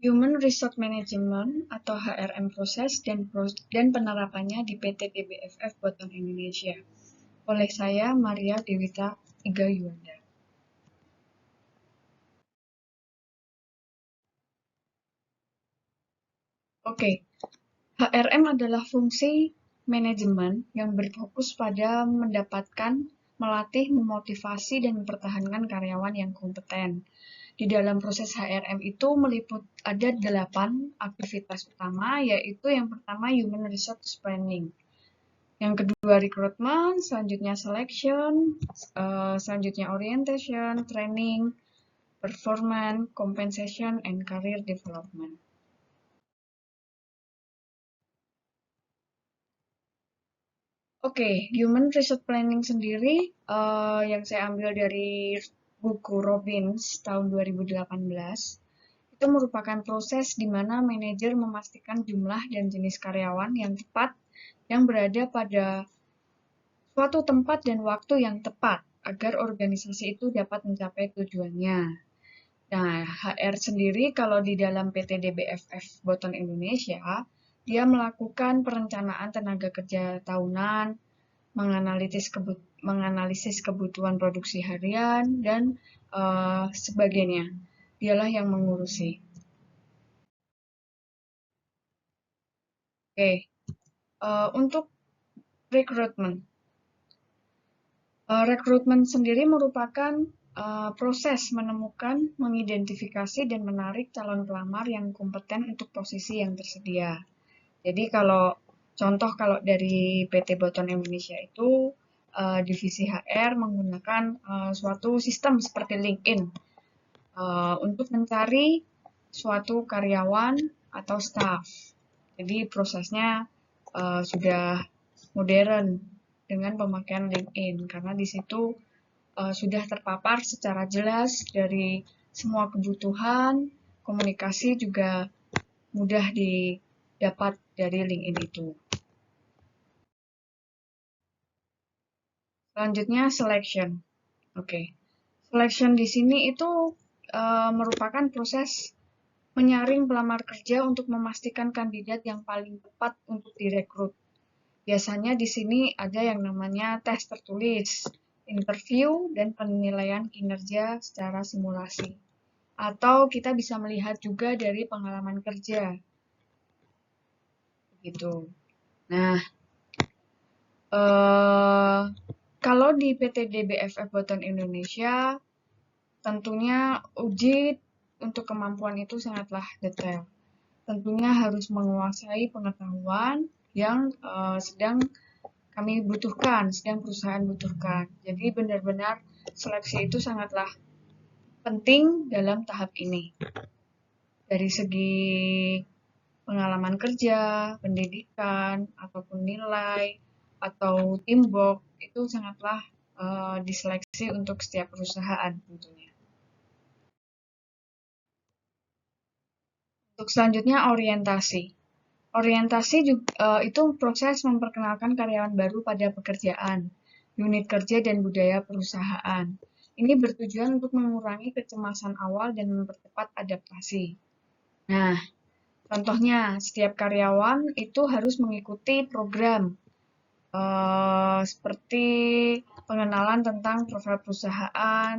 Human Resource Management atau HRM proses dan penerapannya di PT DBFF Boton Indonesia. Oleh saya, Maria Dewita Iga Yuanda. Oke, HRM adalah fungsi manajemen yang berfokus pada mendapatkan, melatih, memotivasi, dan mempertahankan karyawan yang kompeten. Di dalam proses HRM itu ada 8 aktivitas utama, yaitu yang pertama Human Resource Planning, yang kedua recruitment, selanjutnya selection, selanjutnya orientation, training, performance, compensation, and career development. Oke, Human Resource Planning sendiri yang saya ambil dari buku Robbins tahun 2018, itu merupakan proses di mana manajer memastikan jumlah dan jenis karyawan yang tepat yang berada pada suatu tempat dan waktu yang tepat agar organisasi itu dapat mencapai tujuannya. Nah, HR sendiri kalau di dalam PT DBFF Boton Indonesia, dia melakukan perencanaan tenaga kerja tahunan, menganalisis kebutuhan produksi harian, dan sebagainya. Dialah yang mengurusi. Oke, untuk rekrutmen. Rekrutmen sendiri merupakan proses menemukan, mengidentifikasi, dan menarik calon pelamar yang kompeten untuk posisi yang tersedia. Jadi kalau dari PT Boton Indonesia itu divisi HR menggunakan suatu sistem seperti LinkedIn untuk mencari suatu karyawan atau staff. Jadi prosesnya sudah modern dengan pemakaian LinkedIn karena di situ sudah terpapar secara jelas dari semua kebutuhan, komunikasi juga mudah didapat dari LinkedIn itu. Selanjutnya selection. Oke. Selection di sini itu merupakan proses menyaring pelamar kerja untuk memastikan kandidat yang paling tepat untuk direkrut. Biasanya di sini ada yang namanya tes tertulis, interview, dan penilaian kinerja secara simulasi. Atau kita bisa melihat juga dari pengalaman kerja. Gitu. Nah, kalau di PT DBFF Boton Indonesia, tentunya uji untuk kemampuan itu sangatlah detail. Tentunya harus menguasai pengetahuan yang sedang kami butuhkan, sedang perusahaan butuhkan. Jadi benar-benar seleksi itu sangatlah penting dalam tahap ini. Dari segi pengalaman kerja, pendidikan, ataupun nilai, atau teamwork, itu sangatlah diseleksi untuk setiap perusahaan tentunya. Untuk selanjutnya orientasi. Orientasi juga, itu proses memperkenalkan karyawan baru pada pekerjaan, unit kerja, dan budaya perusahaan. Ini bertujuan untuk mengurangi kecemasan awal dan mempercepat adaptasi. Nah, contohnya, setiap karyawan itu harus mengikuti program seperti pengenalan tentang profil perusahaan,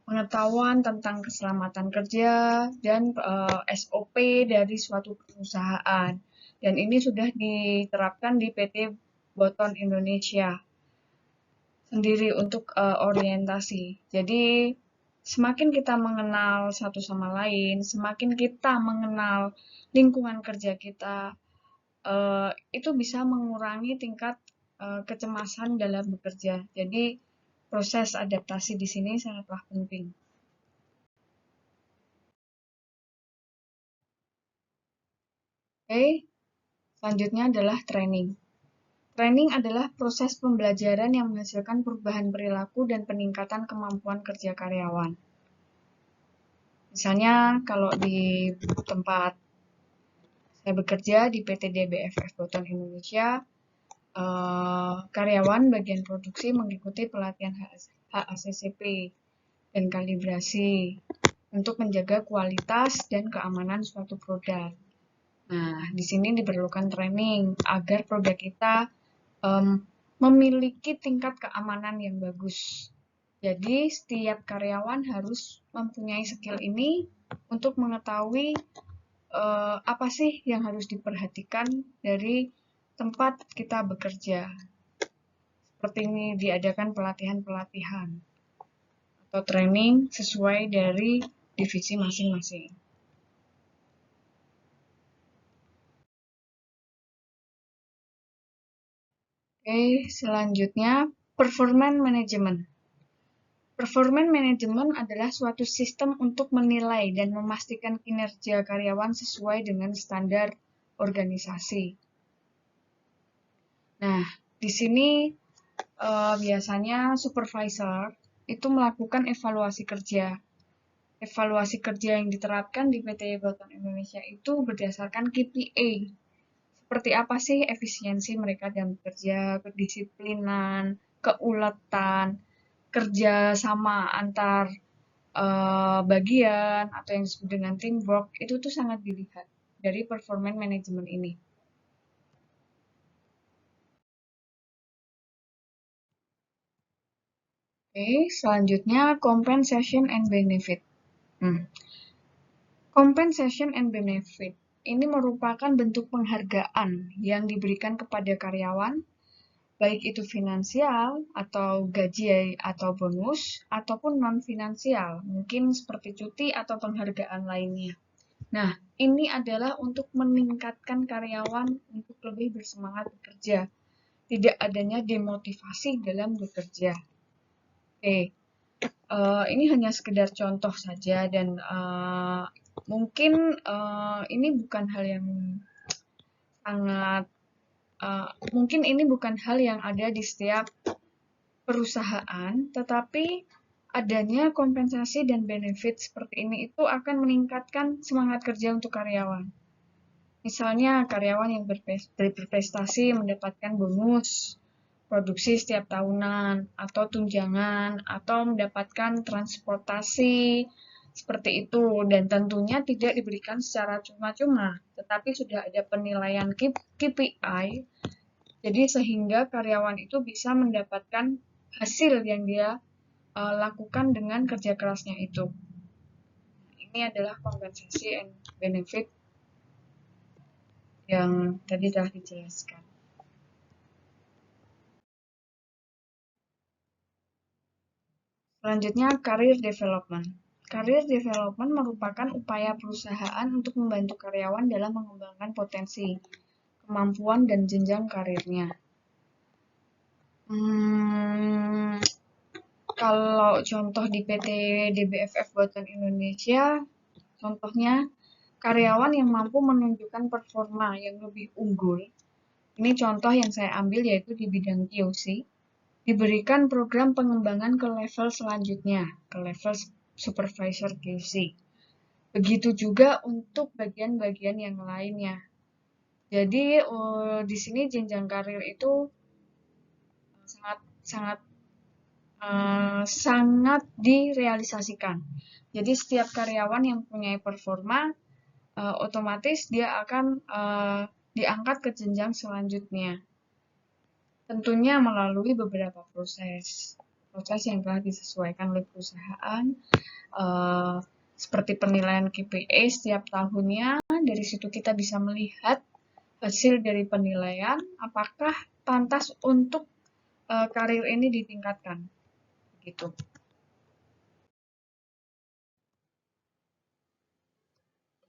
pengetahuan tentang keselamatan kerja, dan SOP dari suatu perusahaan. Dan ini sudah diterapkan di PT Boton Indonesia sendiri untuk orientasi. Jadi semakin kita mengenal satu sama lain, semakin kita mengenal lingkungan kerja kita, itu bisa mengurangi tingkat kecemasan dalam bekerja. Jadi proses adaptasi di sini sangatlah penting. Oke, selanjutnya adalah training. Training adalah proses pembelajaran yang menghasilkan perubahan perilaku dan peningkatan kemampuan kerja karyawan. Misalnya kalau di tempat saya bekerja di PT DBFF Boton Indonesia, karyawan bagian produksi mengikuti pelatihan HACCP dan kalibrasi. untuk menjaga kualitas dan keamanan suatu produk. Nah, di sini diperlukan training agar produk kita memiliki tingkat keamanan yang bagus. Jadi, setiap karyawan harus mempunyai skill ini untuk mengetahui apa sih yang harus diperhatikan dari tempat kita bekerja. Seperti ini diadakan pelatihan-pelatihan atau training sesuai dari divisi masing-masing. Oke, selanjutnya performance management. Performance management adalah suatu sistem untuk menilai dan memastikan kinerja karyawan sesuai dengan standar organisasi. Nah, di sini biasanya supervisor itu melakukan evaluasi kerja. Evaluasi kerja yang diterapkan di PT Boton Indonesia itu berdasarkan KPI. Seperti apa sih efisiensi mereka dalam bekerja, kedisiplinan, keuletan, kerja sama antar bagian atau yang disebut dengan teamwork, itu tuh sangat dilihat dari performance management ini. Oke, selanjutnya compensation and benefit. Compensation and benefit ini merupakan bentuk penghargaan yang diberikan kepada karyawan, baik itu finansial atau gaji atau bonus, ataupun non-finansial, mungkin seperti cuti atau penghargaan lainnya. Nah, ini adalah untuk meningkatkan karyawan untuk lebih bersemangat bekerja, tidak adanya demotivasi dalam bekerja. Oke, ini hanya sekedar contoh saja dan mungkin ini bukan hal yang sangat mungkin ini bukan hal yang ada di setiap perusahaan, tetapi adanya kompensasi dan benefit seperti ini itu akan meningkatkan semangat kerja untuk karyawan. Misalnya karyawan yang berprestasi mendapatkan bonus produksi setiap tahunan, atau tunjangan, atau mendapatkan transportasi, seperti itu. Dan tentunya tidak diberikan secara cuma-cuma, tetapi sudah ada penilaian KPI, jadi sehingga karyawan itu bisa mendapatkan hasil yang dia lakukan dengan kerja kerasnya itu. Ini adalah kompensasi and benefit yang tadi telah dijelaskan. Selanjutnya, career development. Career development merupakan upaya perusahaan untuk membantu karyawan dalam mengembangkan potensi, kemampuan, dan jenjang karirnya. Kalau contoh di PT DBFF Boton Indonesia, contohnya karyawan yang mampu menunjukkan performa yang lebih unggul. Ini contoh yang saya ambil yaitu di bidang QC. Diberikan program pengembangan ke level selanjutnya, ke level supervisor QC. Begitu juga untuk bagian-bagian yang lainnya. Jadi di sini jenjang karir itu sangat direalisasikan. Jadi setiap karyawan yang punya performa, otomatis dia akan diangkat ke jenjang selanjutnya. Tentunya melalui beberapa proses yang telah disesuaikan oleh perusahaan, seperti penilaian KPI setiap tahunnya. Dari situ kita bisa melihat hasil dari penilaian, apakah pantas untuk karir ini ditingkatkan. Gitu.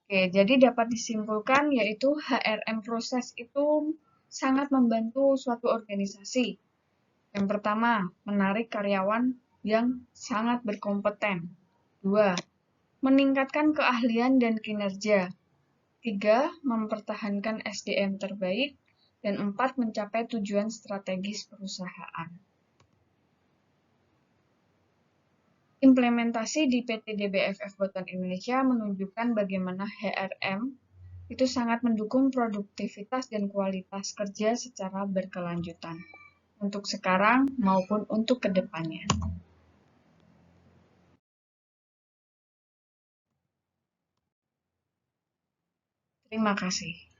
Oke, jadi dapat disimpulkan yaitu HRM proses itu sangat membantu suatu organisasi. Yang pertama, menarik karyawan yang sangat berkompeten. 2. Meningkatkan keahlian dan kinerja. 3. Mempertahankan SDM terbaik. Dan 4. Mencapai tujuan strategis perusahaan. Implementasi di PT DBFF Boton Indonesia menunjukkan bagaimana HRM itu sangat mendukung produktivitas dan kualitas kerja secara berkelanjutan untuk sekarang maupun untuk kedepannya. Terima kasih.